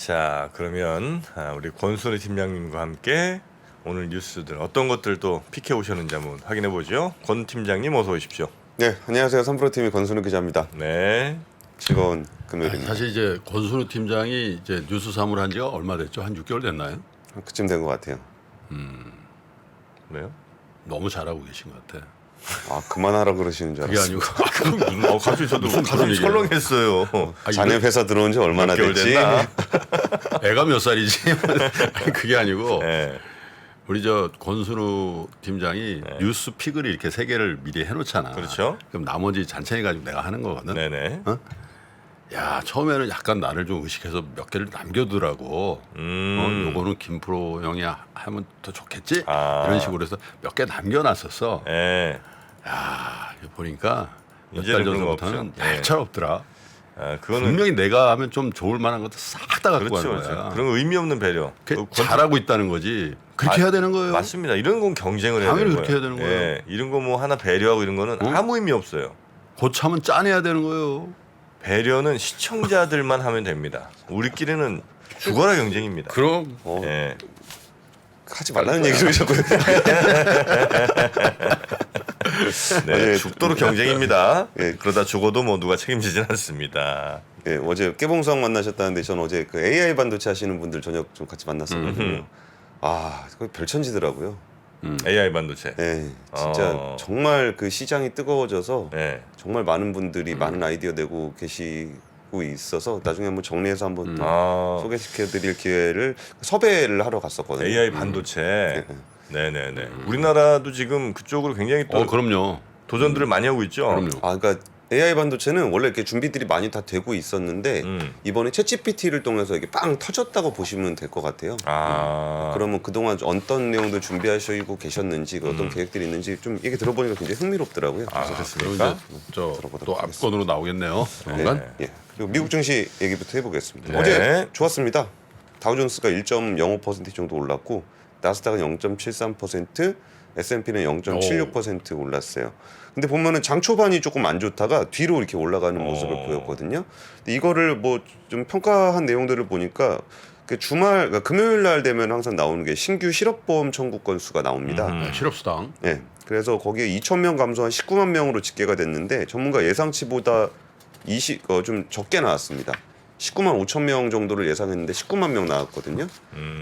자, 그러면 우리 권순우 팀장님과 함께 오늘 뉴스들 어떤 것들 또 픽해 오셨는지 한번 확인해 보죠. 권 팀장님 어서 오십시오. 네, 안녕하세요. 3프로TV 권순우 기자입니다. 네. 즐거운 금요일입니다. 사실 이제 권순우 팀장이 이제 뉴스 사무를 한 지가 얼마 됐죠? 한 6개월 됐나요? 그쯤 된 것 같아요. 왜요? 너무 잘하고 계신 것 같아. 아, 그만하라 그러시는 줄 그게 알았어요. 아니고 갑자기 저도 무슨 가슴이 그런 얘기예요? 철렁했어요. 자네 회사 들어온 지 얼마나 몇 개월 됐지? 됐나? 애가 몇 살이지? 아니, 그게 아니고 네. 우리 저 권순우 팀장이 뉴스 픽을 이렇게 세 개를 미리 해놓잖아. 그렇죠. 그럼 나머지 잔챙이 가지고 내가 하는 거거든. 네네. 야, 처음에는 약간 나를 좀 의식해서 몇 개를 남겨두라고. 요거는 김프로 형이 하면 더 좋겠지? 아. 이런 식으로 해서 몇 개 남겨놨었어. 네. 야, 이거 보니까 몇 이제는 달 그런 거 전부터는 없죠? 네. 잘 없더라. 그거는 분명히 내가 하면 좀 좋을 만한 것도 싹 다 갖고 그렇죠, 가는 그렇죠. 거야. 그런 거 의미 없는 배려. 잘하고 있다는 거지. 그렇게 해야 되는 거예요. 맞습니다. 이런 건 경쟁을 해야 당연히 되는 그렇게 거예요. 해야 되는 거예요. 예, 이런 거 뭐 하나 배려하고 이런 거는 아무 의미 없어요. 고참은 짜내야 되는 거예요. 배려는 시청자들만 하면 됩니다. 우리끼리는 죽어라 경쟁입니다. 그럼 예. 하지 말라는 얘기를 자꾸. 네, 죽도록 경쟁입니다. 예. 그러다 죽어도 뭐 누가 책임지진 않습니다. 예, 어제 깨봉수왕 만나셨다는데 전 어제 그 AI 반도체 하시는 분들 저녁 좀 같이 만났었거든요. 아, 그거 별천지더라고요. AI 반도체. 예, 진짜 정말 그 시장이 뜨거워져서 네. 정말 많은 분들이 많은 아이디어 내고 계시고 있어서 나중에 한번 정리해서 한번 또 소개시켜드릴 기회를 섭외를 하러 갔었거든요. AI 반도체. 네네네. 우리나라도 지금 그쪽으로 굉장히 또 그럼요. 도전들을 많이 하고 있죠. 그럼요. 아, 그러니까 AI 반도체는 원래 이렇게 준비들이 많이 다 되고 있었는데 이번에 챗GPT를 통해서 이게 빵 터졌다고 보시면 될 것 같아요. 그러면 그동안 어떤 내용들 준비하시고 계셨는지 어떤 계획들이 있는지 좀 얘기 들어보니까 굉장히 흥미롭더라고요. 아, 그래서 그럼 그렇습니까? 이제 또 들어보도록 앞권으로 나오겠네요. 네. 조만간. 예. 그리고 미국 증시 얘기부터 해보겠습니다. 네. 어제 좋았습니다. 다우존스가 1.05% 정도 올랐고 나스닥은 0.73%, S&P는 0.76% 올랐어요. 근데 보면은 장 초반이 조금 안 좋다가 뒤로 이렇게 올라가는 모습을 보였거든요. 근데 이거를 뭐 좀 평가한 내용들을 보니까 그 주말, 그러니까 금요일 날 되면 항상 나오는 게 신규 실업보험 청구 건수가 나옵니다. 실업수당. 네. 그래서 거기에 2,000명 감소한 19만 명으로 집계가 됐는데 전문가 예상치보다 좀 적게 나왔습니다. 19만 5천 명 정도를 예상했는데 19만 명 나왔거든요.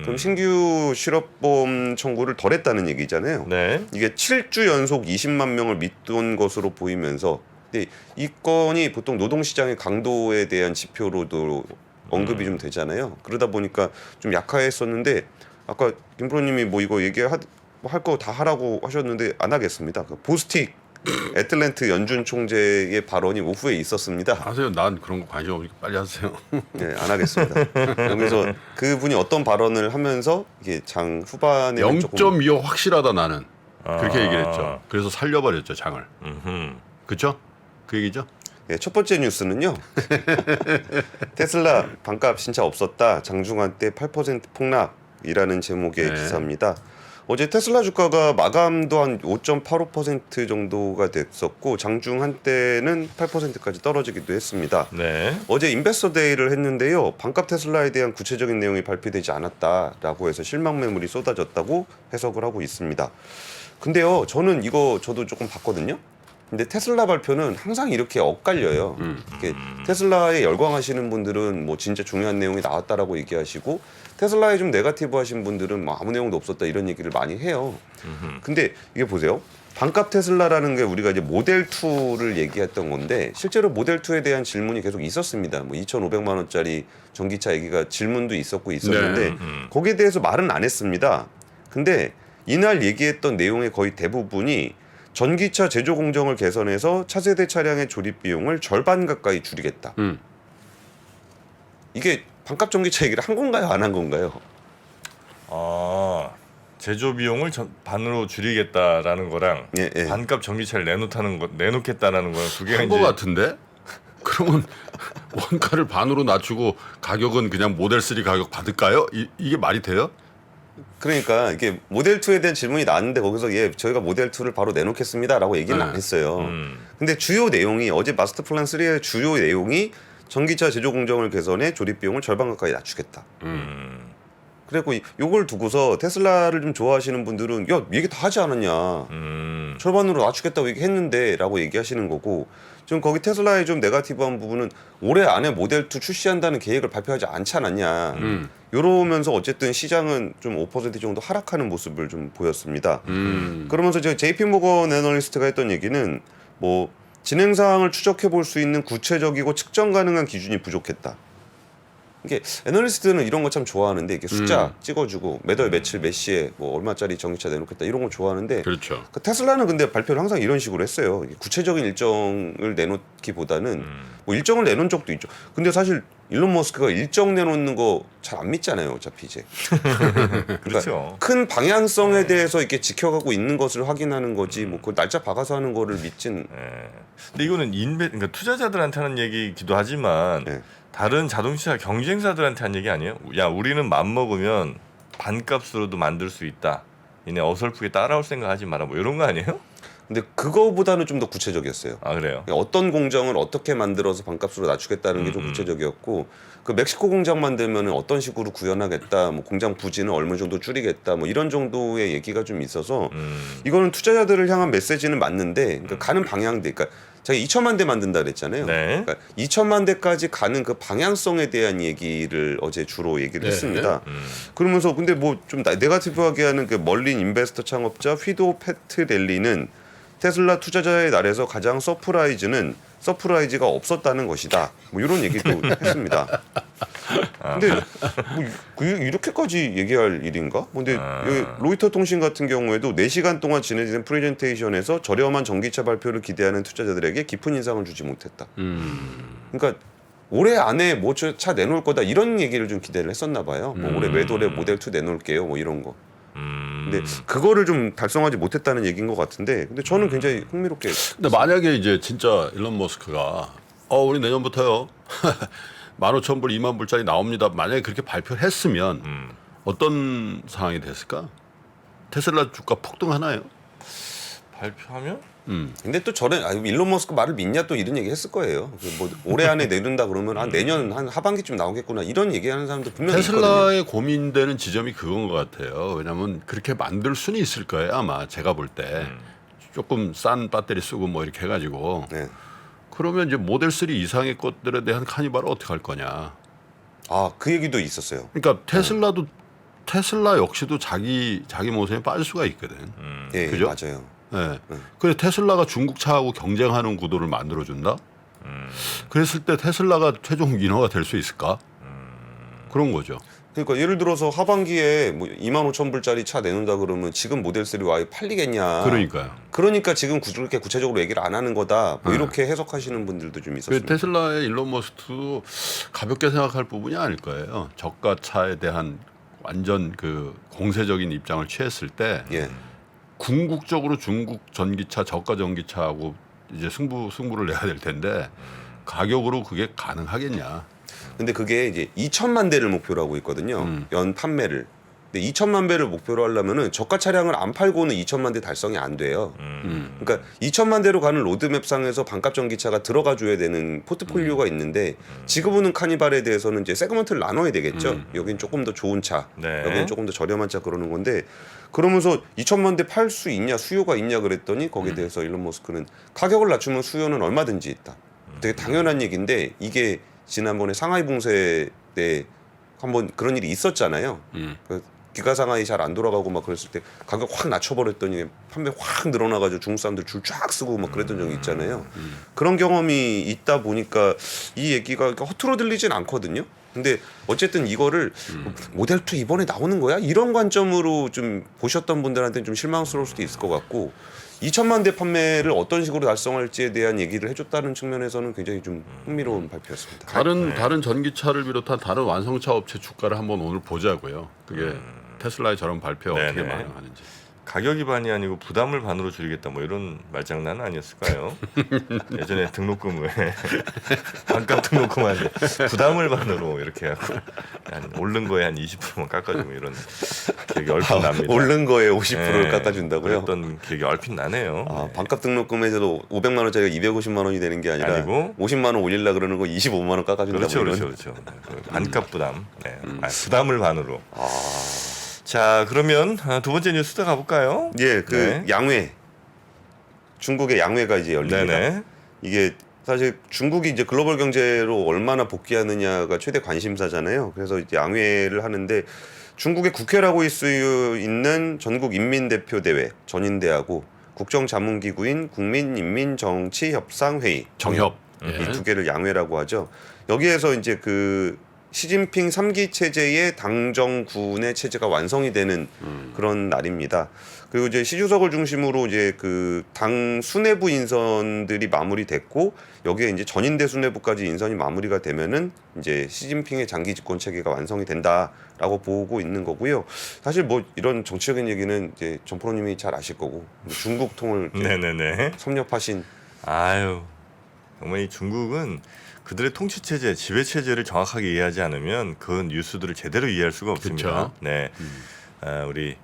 그럼 신규 실업보험 청구를 덜 했다는 얘기잖아요. 네. 이게 7주 연속 20만 명을 밑돈 것으로 보이면서 근데 이 건이 보통 노동시장의 강도에 대한 지표로도 언급이 좀 되잖아요. 그러다 보니까 좀 약화했었는데 아까 김프로님이 뭐 이거 할 거 다 하라고 하셨는데 안 하겠습니다. 그 보스틱 애틀랜트 연준 총재의 발언이 오후에 있었습니다. 하세요. 난 그런 거 관심 없으니까 빨리 하세요. 네, 안 하겠습니다. 그래서 그분이 어떤 발언을 하면서 이게 장 후반에 0.25 확실하다 나는. 그렇게 얘기를 했죠. 그래서 살려버렸죠 장을. 그렇죠? 그 얘기죠? 네, 첫 번째 뉴스는요. 테슬라 반값 신차 없었다. 장중한 때 8% 폭락이라는 제목의 기사입니다. 어제 테슬라 주가가 마감도 한 5.85% 정도가 됐었고 장중 한때는 8%까지 떨어지기도 했습니다. 네. 어제 인베스터 데이를 했는데요. 반값 테슬라에 대한 구체적인 내용이 발표되지 않았다라고 해서 실망 매물이 쏟아졌다고 해석을 하고 있습니다. 근데요, 저도 조금 봤거든요. 근데 테슬라 발표는 항상 이렇게 엇갈려요. 이렇게 테슬라에 열광하시는 분들은 뭐 진짜 중요한 내용이 나왔다라고 얘기하시고 테슬라에 좀 네거티브 하신 분들은 뭐 아무 내용도 없었다 이런 얘기를 많이 해요. 근데 이게 보세요. 반값 테슬라라는 게 우리가 이제 모델 2를 얘기했던 건데 실제로 모델 2에 대한 질문이 계속 있었습니다. 뭐 2,500만 원짜리 전기차 얘기가 질문도 있었는데 거기에 대해서 말은 안 했습니다. 근데 이날 얘기했던 내용의 거의 대부분이 전기차 제조 공정을 개선해서 차세대 차량의 조립 비용을 절반 가까이 줄이겠다. 이게 반값 전기차 얘기를 한 건가요? 안 한 건가요? 제조 비용을 반으로 줄이겠다라는 거랑 예. 반값 전기차를 내놓겠다라는 거랑 두 개가 한 거 같은데? 그러면 원가를 반으로 낮추고 가격은 그냥 모델 3 가격 받을까요? 이게 말이 돼요? 그러니까 이게 모델 2에 대한 질문이 나왔는데 거기서 저희가 모델 2를 바로 내놓겠습니다라고 얘기는 안 했어요. 근데 주요 내용이 어제 마스터 플랜 3의 주요 내용이 전기차 제조 공정을 개선해 조립 비용을 절반 가까이 낮추겠다. 그래고 요걸 두고서 테슬라를 좀 좋아하시는 분들은 야 얘기 다 하지 않았냐. 절반으로 낮추겠다고 얘기했는데라고 얘기하시는 거고 지금 거기 테슬라의 좀 네거티브한 부분은 올해 안에 모델 2 출시한다는 계획을 발표하지 않지 않았냐. 이러면서 어쨌든 시장은 좀 5% 정도 하락하는 모습을 좀 보였습니다. 그러면서 저 JP 모건 애널리스트가 했던 얘기는 뭐 진행 사항을 추적해 볼 수 있는 구체적이고 측정 가능한 기준이 부족했다. 이게 애널리스트는 이런 거 참 좋아하는데 이게 숫자 찍어주고 매달 며칠 몇 시에 뭐 얼마짜리 전기차 내놓겠다 이런 거 좋아하는데 그렇죠. 그 테슬라는 근데 발표를 항상 이런 식으로 했어요. 이게 구체적인 일정을 내놓기보다는 뭐 일정을 내놓은 적도 있죠. 근데 사실 일론 머스크가 일정 내놓는 거 잘 안 믿잖아요. 어차피 이제. 그렇죠. 큰 방향성에 대해서 이렇게 지켜가고 있는 것을 확인하는 거지 뭐 그 날짜 박아서 하는 거를 믿진. 예. 근데 이거는 그러니까 투자자들한테 하는 얘기기도 하지만 네. 다른 자동차 경쟁사들한테 한 얘기 아니에요? 야 우리는 맘 먹으면 반값으로도 만들 수 있다. 얘네 어설프게 따라올 생각하지 마라. 뭐 이런 거 아니에요? 근데 그거보다는 좀 더 구체적이었어요. 아 그래요? 어떤 공정을 어떻게 만들어서 반값으로 낮추겠다는 게 좀 구체적이었고 그 멕시코 공장 만들면 어떤 식으로 구현하겠다, 뭐 공장 부지는 얼마 정도 줄이겠다, 뭐 이런 정도의 얘기가 좀 있어서 이거는 투자자들을 향한 메시지는 맞는데 그러니까 가는 방향대, 그러니까 자기 2천만 대 만든다 그랬잖아요. 네. 그러니까 2천만 대까지 가는 그 방향성에 대한 얘기를 어제 주로 얘기를 했습니다. 그러면서 근데 뭐 좀 네거티브하게 하는 그 멀린 인베스터 창업자 휘도 페트렐리는 테슬라 투자자의 날에서 가장 서프라이즈가 없었다는 것이다. 뭐 이런 얘기도 했습니다. 근데 뭐 이렇게까지 얘기할 일인가? 근데 여기 로이터 통신 같은 경우에도 4시간 동안 진행된 프레젠테이션에서 저렴한 전기차 발표를 기대하는 투자자들에게 깊은 인상을 주지 못했다. 그러니까 올해 안에 뭐 차 내놓을 거다 이런 얘기를 좀 기대를 했었나 봐요. 뭐 올해 매도래 모델 2 내놓을게요. 뭐 이런 거. 근데 그거를 좀 달성하지 못했다는 얘기인 것 같은데, 근데 저는 굉장히 흥미롭게. 근데 만약에 이제 진짜 일론 머스크가 우리 내년부터요 15,000불, 2만 불짜리 나옵니다. 만약에 그렇게 발표를 했으면 어떤 상황이 됐을까? 테슬라 주가 폭등하나요? 발표하면? 근데 또 저는 일론 머스크 말을 믿냐 또 이런 얘기 했을 거예요. 뭐 올해 안에 내는다 그러면 내년 한 하반기쯤 나오겠구나 이런 얘기하는 사람도 분명히 테슬라의 있거든요. 고민되는 지점이 그건 것 같아요. 왜냐하면 그렇게 만들 수는 있을 거예요. 아마 제가 볼 때 조금 싼 배터리 쓰고 뭐 이렇게 해가지고 네. 그러면 이제 모델 3 이상의 것들에 대한 카니발을 어떻게 할 거냐. 그 얘기도 있었어요. 그러니까 테슬라 역시도 자기 모습에 빠질 수가 있거든. 예, 그죠? 맞아요. 네. 그래 테슬라가 중국 차하고 경쟁하는 구도를 만들어준다. 그랬을 때 테슬라가 최종 위너가 될 수 있을까? 그런 거죠. 그러니까 예를 들어서 하반기에 뭐 25,000불짜리 차 내놓는다 그러면 지금 모델 3 Y 팔리겠냐? 그러니까요. 그러니까 지금 그렇게 구체적으로 얘기를 안 하는 거다. 뭐 이렇게 해석하시는 분들도 좀 그 있었습니다. 테슬라의 일론 머스크도 가볍게 생각할 부분이 아닐 거예요. 저가 차에 대한 완전 그 공세적인 입장을 취했을 때 예. 궁극적으로 중국 전기차 저가 전기차하고 이제 승부를 내야 될 텐데 가격으로 그게 가능하겠냐? 근데 그게 이제 2천만 대를 목표로 하고 있거든요. 연 판매를. 근데 2천만 대를 목표로 하려면은 저가 차량을 안 팔고는 2천만 대 달성이 안 돼요. 그러니까 2천만 대로 가는 로드맵상에서 반값 전기차가 들어가 줘야 되는 포트폴리오가 있는데 지금은 카니발에 대해서는 이제 세그먼트를 나눠야 되겠죠. 여긴 조금 더 좋은 차, 네. 여기는 조금 더 저렴한 차 그러는 건데 그러면서 2천만 대 팔 수 있냐, 수요가 있냐 그랬더니 거기에 대해서 일론 머스크는 가격을 낮추면 수요는 얼마든지 있다. 되게 당연한 얘기인데 이게 지난번에 상하이 봉쇄 때 한번 그런 일이 있었잖아요. 그 기가 상하이 잘 안 돌아가고 막 그랬을 때 가격 확 낮춰버렸더니 판매 확 늘어나가지고 중국 사람들 줄 쫙 쓰고 막 그랬던 적이 있잖아요. 그런 경험이 있다 보니까 이 얘기가 허투루 들리진 않거든요. 근데 어쨌든 이거를 모델 2 이번에 나오는 거야? 이런 관점으로 좀 보셨던 분들한테는 좀 실망스러울 수도 있을 것 같고 2천만 대 판매를 어떤 식으로 달성할지에 대한 얘기를 해줬다는 측면에서는 굉장히 좀 흥미로운 발표였습니다. 다른 전기차를 비롯한 다른 완성차 업체 주가를 한번 오늘 보자고요. 그게 테슬라의 저런 발표가 어떻게 네네. 반응하는지. 가격이 반이 아니고 부담을 반으로 줄이겠다 뭐 이런 말장난 아니었을까요? 예전에 등록금을 반값 등록금만 부담을 반으로 이렇게 하고 한 오른 거에 한 20%만 깎아주고 이런 기억이 얼핏 납니다. 오른 거에 50%를 네, 깎아준다고요? 그랬던 기억이 얼핏 나네요. 아, 네. 반값 등록금에서도 500만 원짜리가 250만 원이 되는 게 아니라 아니고 50만 원 올리려 그러는 거 25만 원 깎아준다. 그렇죠, 뭐 이런. 그렇죠, 그렇죠. 그 반값 부담, 네. 부담을 반으로. 아, 자, 그러면 두 번째 뉴스도 가볼까요? 예, 그 네. 양회. 중국의 양회가 이제 열립니다. 네네. 이게 사실 중국이 이제 글로벌 경제로 얼마나 복귀하느냐가 최대 관심사잖아요. 그래서 이제 양회를 하는데 중국의 국회라고 할 수 있는 전국 인민대표대회 전인대하고 국정자문기구인 국민인민정치협상회의 정협. 이 두 개를 양회라고 하죠. 여기에서 이제 그 시진핑 3기 체제의 당정군의 체제가 완성이 되는 그런 날입니다. 그리고 이제 시 주석을 중심으로 이제 그 당 수뇌부 인선들이 마무리됐고 여기에 이제 전인대 수뇌부까지 인선이 마무리가 되면은 이제 시진핑의 장기 집권 체계가 완성이 된다라고 보고 있는 거고요. 사실 뭐 이런 정치적인 얘기는 이제 정 프로님이 잘 아실 거고 중국 통을 이렇게 네네네. 섭렵하신 아유, 정말 이 중국은 그들의 통치 체제, 지배 체제를 정확하게 이해하지 않으면 그 뉴스들을 제대로 이해할 수가 없습니다. 그쵸. 네, 우리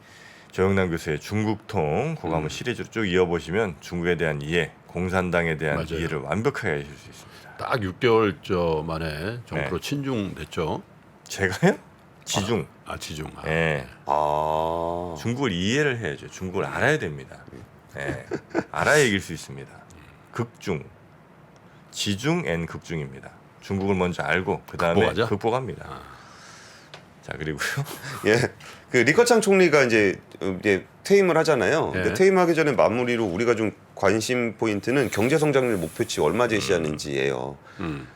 조영남 교수의 중국통 그거 한번 시리즈로 쭉 이어보시면 중국에 대한 이해, 공산당에 대한 맞아요. 이해를 완벽하게 하실 수 있습니다. 딱 6개월 만에 정프로 네. 친중됐죠. 제가요? 지중. 지중. 예. 아 중국을 이해를 해야죠. 중국을 알아야 됩니다. 예. 알아야 이길 수 있습니다. 극중, 지중 앤 극중입니다. 중국을 먼저 알고 그 다음에 극복하자? 극복합니다. 자 그리고요. 예. 그 리커창 총리가 이제 퇴임을 하잖아요. 근데 예. 퇴임하기 전에 마무리로 우리가 좀 관심 포인트는 경제 성장률 목표치 얼마 제시하는지예요.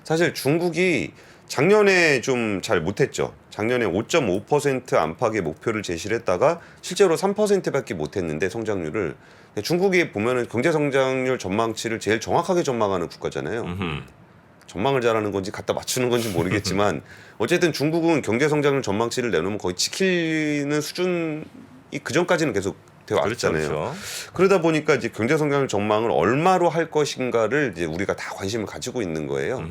사실 중국이 작년에 좀 잘 못했죠. 작년에 5.5% 안팎의 목표를 제시를 했다가 실제로 3%밖에 못했는데 성장률을 중국이 보면은 경제 성장률 전망치를 제일 정확하게 전망하는 국가잖아요. 전망을 잘하는 건지 갖다 맞추는 건지 모르겠지만 어쨌든 중국은 경제 성장률 전망치를 내놓으면 거의 지키는 수준이 그 전까지는 계속 되어 그렇죠, 왔잖아요. 그렇죠. 그러다 보니까 이제 경제 성장률 전망을 얼마로 할 것인가를 이제 우리가 다 관심을 가지고 있는 거예요.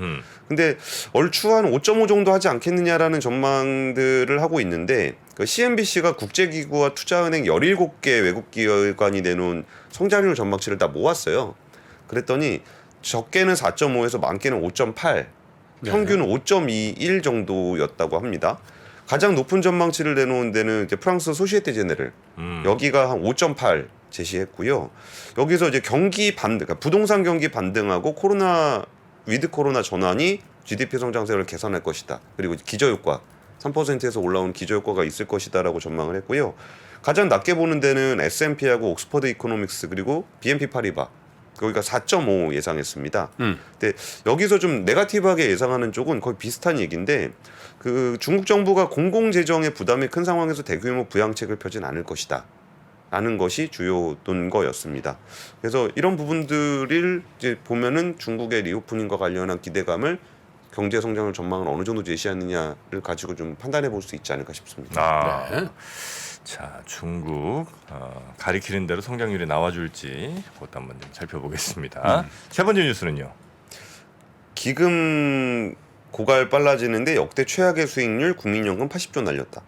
근데 얼추 한 5.5 정도 하지 않겠느냐라는 전망들을 하고 있는데 그 CNBC가 국제기구와 투자은행 17개 외국 기관이 내놓은 성장률 전망치를 다 모았어요. 그랬더니 적게는 4.5에서 많게는 5.8, 평균은 5.21 정도였다고 합니다. 가장 높은 전망치를 내놓은 데는 이제 프랑스 소시에테 제네를 여기가 한 5.8 제시했고요. 여기서 이제 경기 반등, 그러니까 부동산 경기 반등하고 위드 코로나 전환이 GDP 성장세를 개선할 것이다. 그리고 기저효과 3%에서 올라온 기저효과가 있을 것이다라고 전망을 했고요. 가장 낮게 보는 데는 S&P하고 옥스퍼드 이코노믹스 그리고 BNP 파리바 거기가 4.5 예상했습니다. 근데 여기서 좀 네거티브하게 예상하는 쪽은 거의 비슷한 얘기인데 그 중국 정부가 공공 재정의 부담이 큰 상황에서 대규모 부양책을 펴진 않을 것이다. 라는 것이 주요 논거였습니다. 그래서 이런 부분들을 이제 보면은 중국의 리오프닝과 관련한 기대감을 경제 성장을 전망을 어느 정도 제시하느냐를 가지고 좀 판단해 볼 수 있지 않을까 싶습니다. 아, 네. 자 중국 가리키는 대로 성장률이 나와줄지 그것도 한번 좀 살펴보겠습니다. 세 번째 뉴스는요. 기금 고갈 빨라지는데 역대 최악의 수익률 국민연금 80조 날렸다.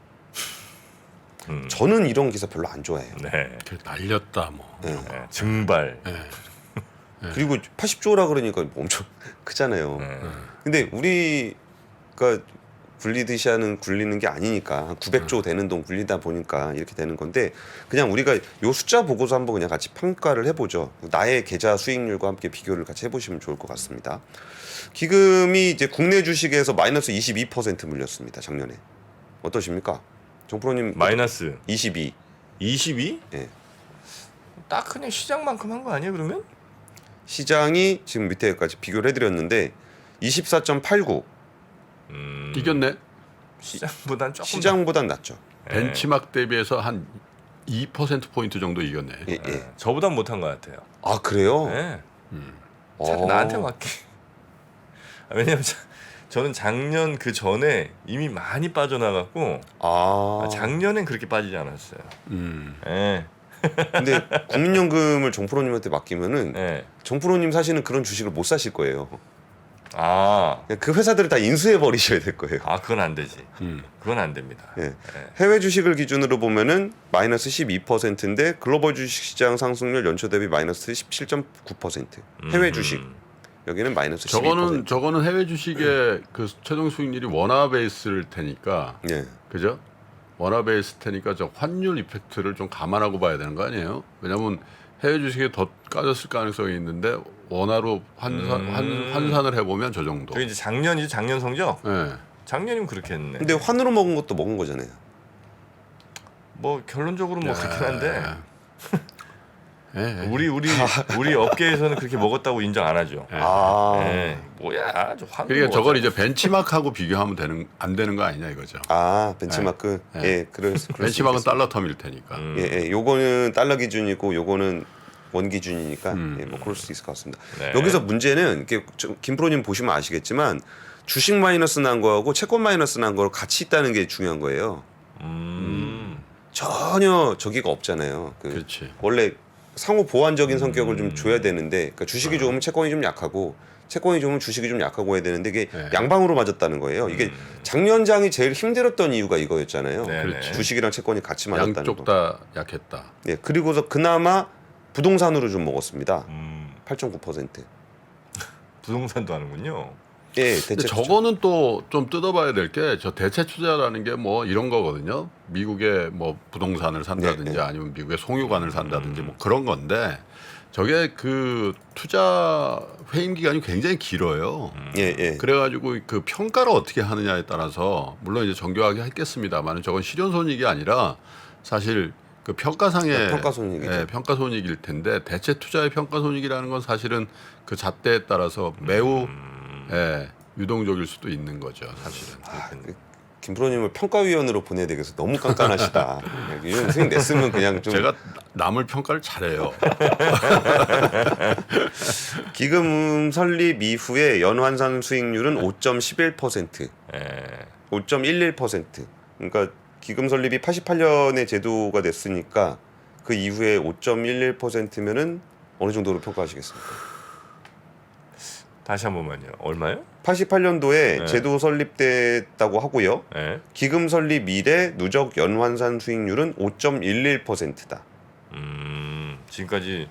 저는 이런 기사 별로 안 좋아해요. 네. 날렸다 뭐. 네. 네, 증발. 그리고 80조라 그러니까 엄청 크잖아요. 네. 근데 우리가 굴리듯이 하는 굴리는 게 아니니까 한 900조 되는 돈 굴리다 보니까 이렇게 되는 건데 그냥 우리가 요 숫자 보고서 한번 그냥 같이 평가를 해보죠. 나의 계좌 수익률과 함께 비교를 같이 해보시면 좋을 것 같습니다. 기금이 이제 국내 주식에서 마이너스 22% 물렸습니다. 작년에 어떠십니까? 정프로님 마이너스 22. 22? 예. 딱 그냥 시장만큼 한 거 아니에요 그러면? 시장이 지금 밑에까지 비교를 해드렸는데 24.89. 이겼네. 시장보단 조금 시장보단 낮죠. 벤치마크 대비해서 한 2%포인트 정도 이겼네. 예, 예. 네. 저보단 못한 것 같아요. 아 그래요? 네. 어. 나한테 맡기. 왜냐면 저는 작년 그 전에 이미 많이 빠져나갔고 아. 작년엔 그렇게 빠지지 않았어요. 예. 근데 국민연금을 정프로님한테 맡기면은 네. 정프로님 사시는 그런 주식을 못 사실 거예요. 아, 그냥 그 회사들을 다 인수해 버리셔야 될 거예요. 그건 안 되지. 그건 안 됩니다. 예. 해외 주식을 기준으로 보면은 마이너스 12%인데 글로벌 주식시장 상승률 연초 대비 마이너스 17.9%. 해외 주식 여기는 마이너스 12%. 저거는 해외 주식의 그 최종 수익률이 원화 베이스일 테니까, 예. 그죠? 원화 베이스 테니까 저 환율 이펙트를 좀 감안하고 봐야 되는 거 아니에요? 왜냐하면 해외 주식에 더 까졌을 가능성이 있는데 원화로 환산을 해보면 저 정도. 그 이제 작년 성적? 예. 작년이면 그렇게 했네. 근데 환으로 먹은 것도 먹은 거잖아요. 뭐 결론적으로 뭐 그렇긴 한데 예. 우리 업계에서는 그렇게 먹었다고 인정 안 하죠. 아. 예. 뭐야, 저 환. 그러니까 저걸 이제 벤치마크하고 비교하면 안 되는 거 아니냐 이거죠. 아, 벤치마크. 네. 예, 그럴 수 벤치마크는 있겠습니다. 달러 텀일 테니까. 예, 예. 요거는 달러 기준이고 요거는 원 기준이니까 예, 뭐 그럴 수 있을 것 같습니다. 네. 여기서 문제는 이렇게 김프로님 보시면 아시겠지만 주식 마이너스 난 거하고 채권 마이너스 난 거로 같이 있다는 게 중요한 거예요. 전혀 저기가 없잖아요. 그렇지. 원래 상호 보완적인 성격을 좀 줘야 되는데, 그러니까 주식이 좋으면 채권이 좀 약하고 채권이 좋으면 주식이 좀 약하고 해야 되는데 이게 네. 양방으로 맞았다는 거예요. 이게 작년장이 제일 힘들었던 이유가 이거였잖아요. 네, 그렇지. 주식이랑 채권이 같이 맞았다는 양쪽 거. 다 약했다. 예, 그리고서 그나마 부동산으로 좀 먹었습니다. 8.9%. 부동산도 하는군요. 예, 근데 대체 저거는 또 좀 뜯어봐야 될 게 저 대체 투자라는 게 뭐 이런 거거든요. 미국의 뭐 부동산을 산다든지 네, 네. 아니면 미국의 송유관을 산다든지 뭐 그런 건데 저게 그 투자 회임 기간이 굉장히 길어요. 예, 예. 그래가지고 그 평가를 어떻게 하느냐에 따라서 물론 이제 정교하게 했겠습니다만 저건 실현손익이 아니라 사실 그 평가상의 평가손익이죠. 예, 평가손익일 텐데 대체 투자의 평가손익이라는 건 사실은 그 잣대에 따라서 매우 예, 유동적일 수도 있는 거죠, 사실은. 김프로님을 평가위원으로 보내야 되겠어. 너무 깐깐하시다. 이런 선생님 냈으면 그냥 좀 제가 남을 평가를 잘해요. 기금 설립 이후에 연환산 수익률은 5.11%, 예. 5.11%. 그러니까 기금 설립이 88년에 제도가 됐으니까 그 이후에 5.11%면은 어느 정도로 평가하시겠습니까? 다시 한 번만요. 얼마요? 88년도에 네. 제도 설립됐다고 하고요. 예. 기금 설립 이래 누적 연환산 수익률은 5.11%다. 지금까지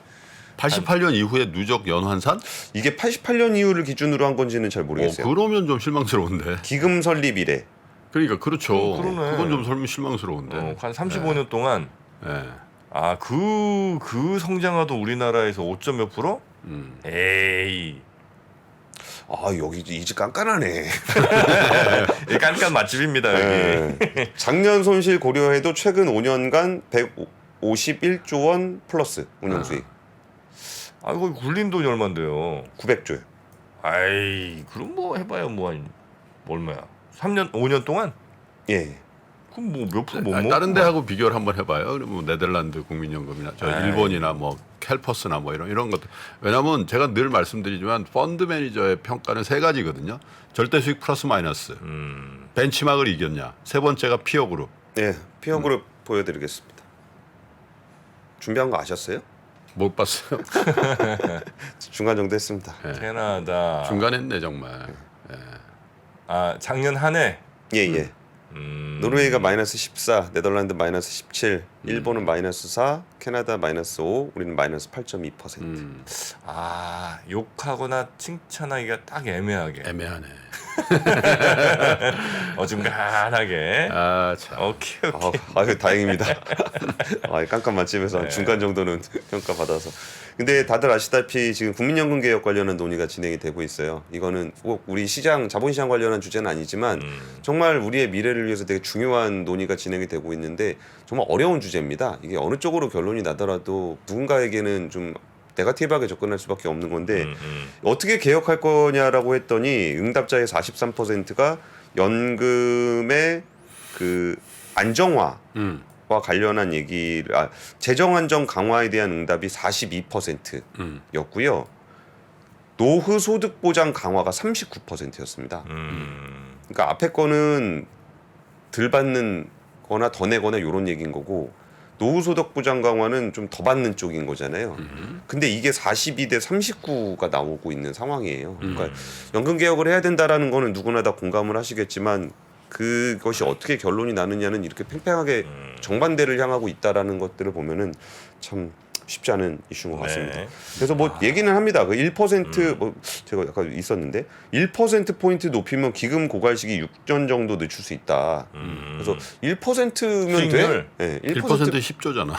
88년 이후에 누적 연환산? 이게 88년 이후를 기준으로 한 건지는 잘 모르겠어요. 그러면 좀 실망스러운데. 기금 설립 이래. 그러니까 그렇죠. 그러네. 그건 좀 실망스러운데. 한 35년 동안 예. 그 성장하던 우리나라에서 5점 몇 프로? 에이. 아, 여기 이제 깐깐하네. 이 깐깐 맛집입니다, 여기. 네. 작년 손실 고려해도 최근 5년간 151조 원 플러스 운용 수익. 이거 굴린 돈이 얼만데요? 900조요. 아이, 그럼 뭐 해봐요, 뭐 한 얼마야? 3년, 5년 동안? 예. 그럼 뭐 몇 프로 못 먹어? 다른 데하고 비교를 한번 해봐요. 그러면 네덜란드 국민연금이나 저 아이. 일본이나 뭐 캘퍼스나 뭐 이런 것들. 왜냐하면 제가 늘 말씀드리지만 펀드 매니저의 평가는 세 가지거든요. 절대 수익 플러스 마이너스. 벤치마크를 이겼냐. 세 번째가 피어 그룹. 예. 피어 그룹 보여드리겠습니다. 준비한 거 아셨어요? 못 봤어요. 중간 정도 했습니다. 캐나다. 중간에 했네 정말. 작년 한 해. 예, 예. 노르웨이가 마이너스 14, 네덜란드 마이너스 17, 일본은 마이너스 4, 캐나다 마이너스 5, 우리는 마이너스 8.2%. 욕하거나 칭찬하기가 딱 애매하게. 애매하네. 어중간하게. 참. 오케이. 아유, 다행입니다. 깜깜 맛집에서 중간 정도는 평가 받아서. 근데 다들 아시다시피 지금 국민연금 개혁 관련한 논의가 진행이 되고 있어요. 이거는 꼭 우리 자본시장 관련한 주제는 아니지만 정말 우리의 미래를 위해서 되게 중요한 논의가 진행이 되고 있는데 정말 어려운 주제입니다. 이게 어느 쪽으로 결론이 나더라도 누군가에게는 좀 네거티브하게 접근할 수밖에 없는 건데 어떻게 개혁할 거냐라고 했더니 응답자의 43%가 연금의 그 안정화와 관련한 얘기를 재정 안정 강화에 대한 응답이 42%였고요. 노후 소득 보장 강화가 39%였습니다. 그러니까 앞에 거는 덜 받는 거나 더 내거나 이런 얘기인 거고 노후소득보장 강화는 좀 더 받는 쪽인 거잖아요. 근데 이게 42대 39가 나오고 있는 상황이에요. 그러니까 연금 개혁을 해야 된다라는 거는 누구나 다 공감을 하시겠지만 그것이 어떻게 결론이 나느냐는 이렇게 팽팽하게 정반대를 향하고 있다라는 것들을 보면은 참 쉽지 않은 이슈인 것 같습니다. 네. 그래서 뭐 얘기는 합니다. 그 1%뭐 제가 약간 있었는데 1% 포인트 높이면 기금 고갈 시기 6년 정도 늦출 수 있다. 그래서 1%면 돼? 수익률? 네, 1% 10조잖아.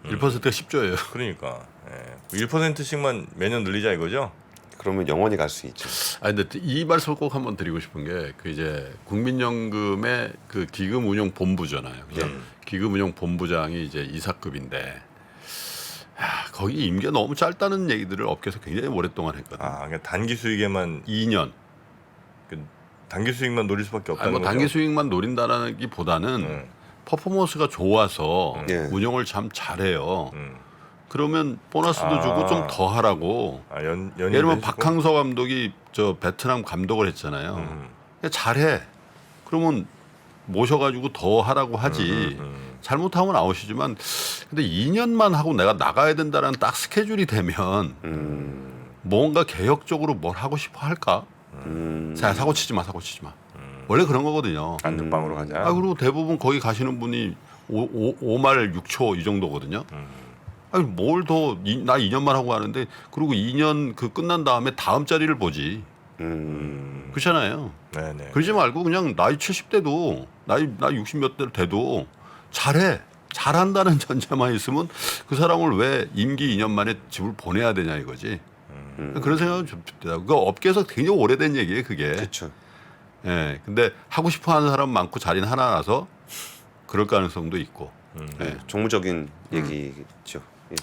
1%가 10조예요. 그러니까 1%씩만 매년 늘리자 이거죠. 그러면 영원히 갈 수 있죠. 아 근데 이 말씀을 꼭 한번 드리고 싶은 게 그 이제 국민연금의 그 기금운용본부잖아요. 그죠? 기금운용본부장이 이제 이사급인데 거기 임기가 너무 짧다는 얘기들을 업계에서 굉장히 오랫동안 했거든요. 그러니까 단기 수익에만 2년. 그 단기 수익만 노릴 수밖에 없다는 아니 뭐 거죠. 단기 수익만 노린다는기보다는 퍼포먼스가 좋아서 예. 운영을 참 잘해요. 그러면 보너스도 주고 좀 더 하라고. 연임 예를 들면 박항서 감독이 저 베트남 감독을 했잖아요. 그냥 잘해. 그러면 모셔가지고 더 하라고 하지. 잘못하면 아웃이지만 근데 2년만 하고 내가 나가야 된다는 딱 스케줄이 되면 뭔가 개혁적으로 뭘 하고 싶어 할까? 자, 사고 치지 마. 원래 그런 거거든요. 안전빵으로 가자. 그리고 대부분 거기 가시는 분이 5말 6초 이 정도거든요. 아니 뭘 더 나 2년만 하고 가는데 그리고 2년 그 끝난 다음에 다음 자리를 보지. 그렇잖아요. 네네. 그러지 말고 그냥 나이 70대도 나이 60몇 대 돼도 잘해. 잘한다는 전제만 있으면 그 사람을 왜 임기 2년 만에 집을 보내야 되냐 이거지. 그런 생각은 좀 듭니다. 그 업계에서 굉장히 오래된 얘기예요, 그게. 그렇죠. 예. 근데 하고 싶어 하는 사람 많고 자리는 하나라서 그럴 가능성도 있고. 네, 정무적인 얘기죠. 예.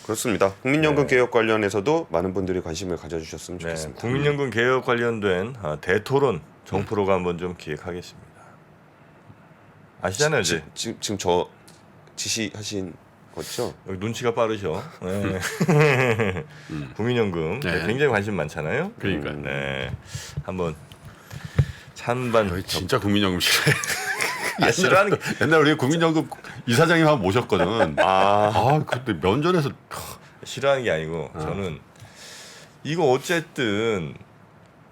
그렇습니다. 국민연금 개혁 관련해서도 많은 분들이 관심을 가져주셨으면 네, 좋겠습니다. 국민연금 개혁 관련된 대토론 정프로가 한번 좀 기획하겠습니다. 아시잖아요, 이제 지금 저 지시하신 거죠? 여기 눈치가 빠르셔. 네. 국민연금 네. 굉장히 관심 많잖아요. 그러니까요. 네, 한번 찬반 진짜 국민연금 싫어해. 싫어하는 옛날 우리 국민연금 이사장님 한번 모셨거든. 그때 면전에서 싫어하는 게 아니고 저는 이거 어쨌든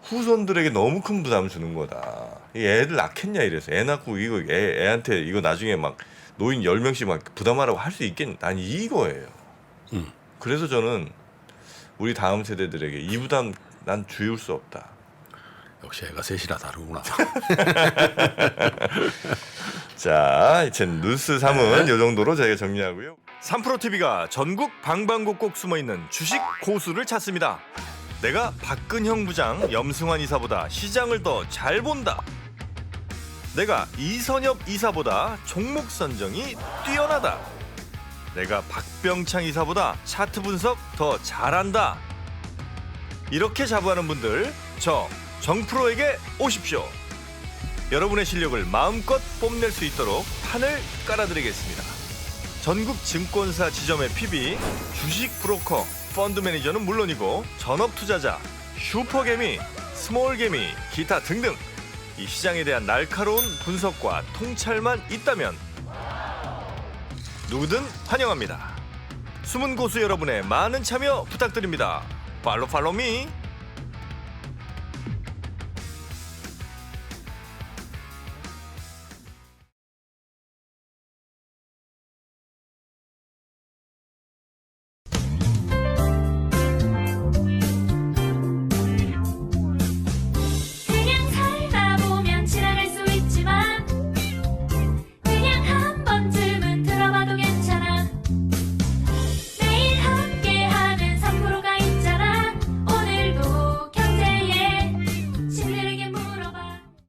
후손들에게 너무 큰 부담을 주는 거다. 이 애들 낳겠냐 이래서 애 낳고 이거 애한테 이거 나중에 막 노인 10명씩 막 부담하라고 할 수 있겠냐. 난 이거예요. 그래서 저는 우리 다음 세대들에게 이 부담 난 주울 수 없다. 역시 애가 셋이라 다르구나. 자, 이제 뉴스 3은 이 정도로 저희가 정리하고요. 3프로TV가 전국 방방곡곡 숨어있는 주식 고수를 찾습니다. 내가 박근형 부장, 염승환 이사보다 시장을 더 잘 본다. 내가 이선엽 이사보다 종목 선정이 뛰어나다. 내가 박병창 이사보다 차트 분석 더 잘한다. 이렇게 자부하는 분들 저 정프로에게 오십시오. 여러분의 실력을 마음껏 뽐낼 수 있도록 판을 깔아드리겠습니다. 전국 증권사 지점의 PB, 주식 브로커, 펀드 매니저는 물론이고 전업 투자자, 슈퍼개미, 스몰개미, 기타 등등 이 시장에 대한 날카로운 분석과 통찰만 있다면 누구든 환영합니다. 숨은 고수 여러분의 많은 참여 부탁드립니다. 팔로우 미.